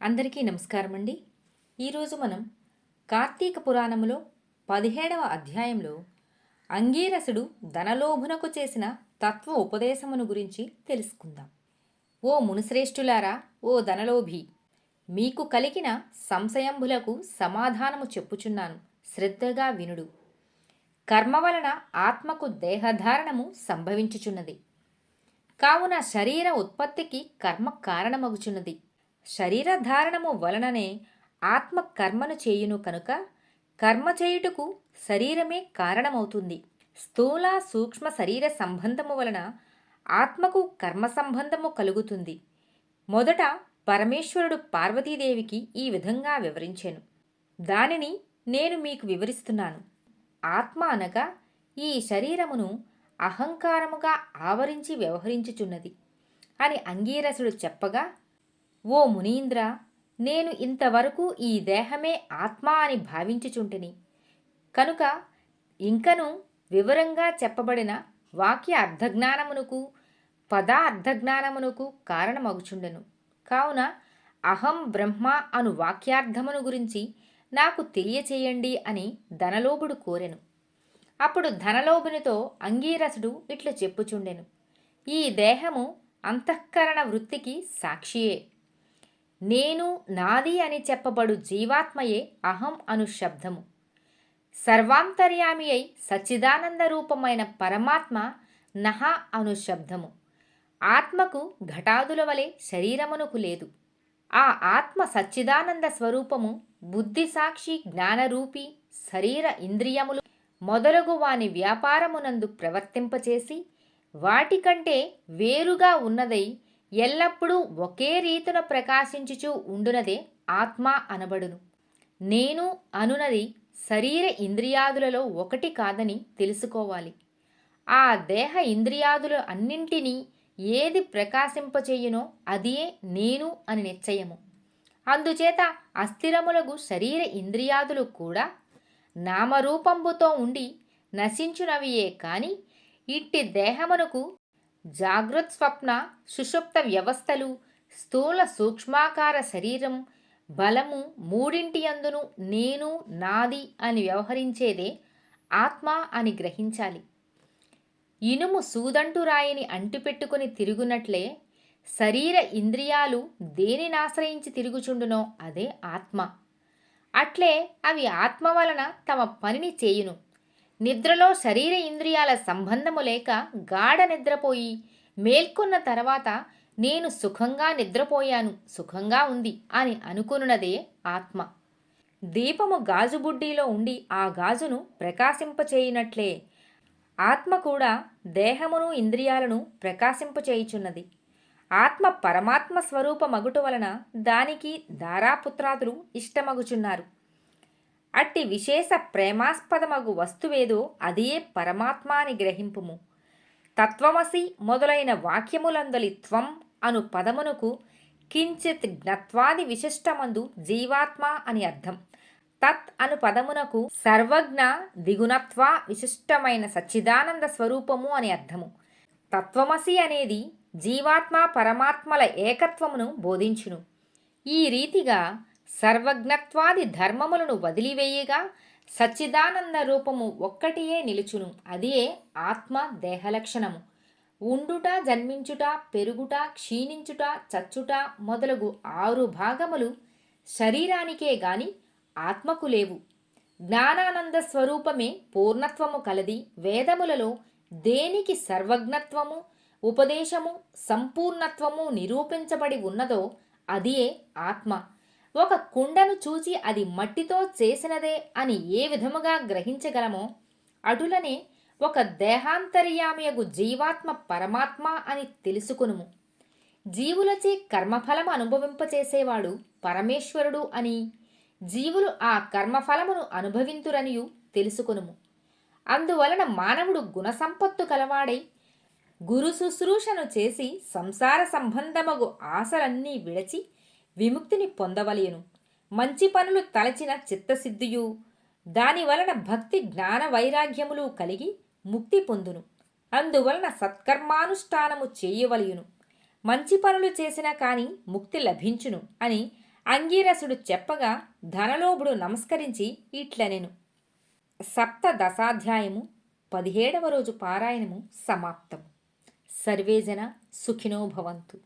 అందరికీ నమస్కారం అండి. ఈరోజు మనం కార్తీక పురాణములో 17వ అధ్యాయంలో అంగీరసుడు ధనలోభునకు చేసిన తత్వ ఉపదేశమును గురించి తెలుసుకుందాం. ఓ మునిశ్రేష్ఠులారా, ఓ ధనలోభి, మీకు కలిగిన సంశయంబులకు సమాధానము చెప్పుచున్నాను, శ్రద్ధగా వినుడు. కర్మ వలన ఆత్మకు దేహధారణము సంభవించుచున్నది. కావున శరీర ఉత్పత్తికి కర్మ కారణమగుచున్నది. శరీరధారణము వలననే ఆత్మ కర్మను చేయును కనుక కర్మ చేయుటకు శరీరమే కారణమవుతుంది. స్థూల సూక్ష్మ శరీర సంబంధము వలన ఆత్మకు కర్మ సంబంధము కలుగుతుంది. మొదట పరమేశ్వరుడు పార్వతీదేవికి ఈ విధంగా వివరించాను. దానిని నేను మీకు వివరిస్తున్నాను. ఆత్మ అనగా ఈ శరీరమును అహంకారముగా ఆవరించి వ్యవహరించుచున్నది అని అంగీరసుడు చెప్పగా, ఓ మునీంద్ర, నేను ఇంతవరకు ఈ దేహమే ఆత్మ అని భావించుచుంటిని కనుక ఇంకను వివరంగా చెప్పబడిన వాక్య అర్థజ్ఞానమునకు పద అర్థజ్ఞానమునకు కారణమగుచుండెను. కావున అహం బ్రహ్మ అను వాక్యార్థమును గురించి నాకు తెలియచేయండి అని ధనలోభుడు కోరెను. అప్పుడు ధనలోభునితో అంగీరసుడు ఇట్లు చెప్పుచుండెను. ఈ దేహము అంతఃకరణ వృత్తికి సాక్షియే. నేను నాది అని చెప్పబడు జీవాత్మయే అహం అను శబ్దము. సర్వాంతర్యామి అయి సచ్చిదానంద రూపమైన పరమాత్మ నహ అను శబ్దము. ఆత్మకు ఘటాదుల వలె శరీరమునకు లేదు. ఆ ఆత్మ సచ్చిదానంద స్వరూపము బుద్ధి సాక్షి జ్ఞానరూపి శరీర ఇంద్రియములు మొదలగు వాని వ్యాపారమునందు ప్రవర్తింపచేసి వాటికంటే వేరుగా ఉన్నదై ఎల్లప్పుడూ ఒకే రీతున ప్రకాశించుచూ ఉండునదే ఆత్మ అనబడును. నేను అనునది శరీర ఇంద్రియాదులలో ఒకటి కాదని తెలుసుకోవాలి. ఆ దేహ ఇంద్రియాదులు అన్నింటినీ ఏది ప్రకాశింపచేయునో అదియే నేను అని నిశ్చయము. అందుచేత అస్థిరములగు శరీర ఇంద్రియాదులు కూడా నామరూపంబుతో ఉండి నశించునవియే కాని ఇట్టి దేహమునకు జాగృత్ స్వప్న సుషుప్త వ్యవస్థలు స్థూల సూక్ష్మాకార శరీరం బలము మూడింటి యందును నేను నాది అని వ్యవహరించేదే ఆత్మ అని గ్రహించాలి. ఇనుము సూదంటు రాయిని అంటిపెట్టుకుని తిరుగునట్లే శరీర ఇంద్రియాలు దేనినాశ్రయించి తిరుగుచుండునో అదే ఆత్మ. అట్లే అవి ఆత్మ వలన తమ పనిని చేయును. నిద్రలో శరీర ఇంద్రియాల సంబంధము లేక గాఢ నిద్రపోయి మేల్కొన్న తర్వాత నేను సుఖంగా నిద్రపోయాను, సుఖంగా ఉంది అని అనుకున్నదే ఆత్మ. దీపము గాజు బుడ్డీలో ఉండి ఆ గాజును ప్రకాశింపచేయునట్లే ఆత్మ కూడా దేహమును ఇంద్రియాలను ప్రకాశింపచేయుచున్నది. ఆత్మ పరమాత్మ స్వరూప మగుట వలన దానికి దారాపుత్రాదులు ఇష్టమగుచున్నారు. అట్టి విశేష ప్రేమాస్పదమగు వస్తువేదో అదియే పరమాత్మ అని గ్రహింపుము. తత్వమసి మొదలైన వాక్యములందలి త్వం అను పదమునకు కించిత్ జ్ఞత్వాది విశిష్టమందు జీవాత్మ అని అర్థం. తత్ అను పదమునకు సర్వజ్ఞ దిగుణత్వ విశిష్టమైన సచ్చిదానంద స్వరూపము అని అర్థము. తత్వమసి అనేది జీవాత్మ పరమాత్మల ఏకత్వమును బోధించును. ఈ రీతిగా సర్వజ్ఞత్వాది ధర్మములను వదిలివేయగా సచ్చిదానంద రూపము ఒక్కటియే నిలుచును. అదే ఆత్మ దేహలక్షణము. ఉండుట, జన్మించుట, పెరుగుట, క్షీణించుట, చచ్చుట మొదలగు 6 భాగములు శరీరానికే గాని ఆత్మకు లేవు. జ్ఞానానంద స్వరూపమే పూర్ణత్వము కలది. వేదములలో దేనికి సర్వజ్ఞత్వము, ఉపదేశము, సంపూర్ణత్వము నిరూపించబడి ఉన్నదో అదియే ఆత్మ. ఒక కుండను చూచి అది మట్టితో చేసినదే అని ఏ విధముగా గ్రహించగలమో అటులనే ఒక దేహాంతర్యామియగు జీవాత్మ పరమాత్మ అని తెలుసుకునుము. జీవులచే కర్మఫలము అనుభవింపచేసేవాడు పరమేశ్వరుడు అని, జీవులు ఆ కర్మఫలమును అనుభవింతురనియు తెలుసుకునుము. అందువలన మానవుడు గుణసంపత్తు కలవాడై గురు శుశ్రూషను చేసి సంసార సంబంధమగు ఆశలన్నీ విడచి విముక్తిని పొందవలెను. మంచి పనులు తలచిన చిత్తసిద్ధియు దానివలన భక్తి జ్ఞాన వైరాగ్యములు కలిగి ముక్తి పొందును. అందువలన సత్కర్మానుష్ఠానము చేయవలయును. మంచి పనులు చేసినా కానీ ముక్తి లభించును అని అంగీరసుడు చెప్పగా ధనలోభుడు నమస్కరించి ఇట్లనెను. సప్తదశాధ్యాయము 17వ రోజు పారాయణము సమాప్తం. సర్వేజన సుఖినో భవంతు.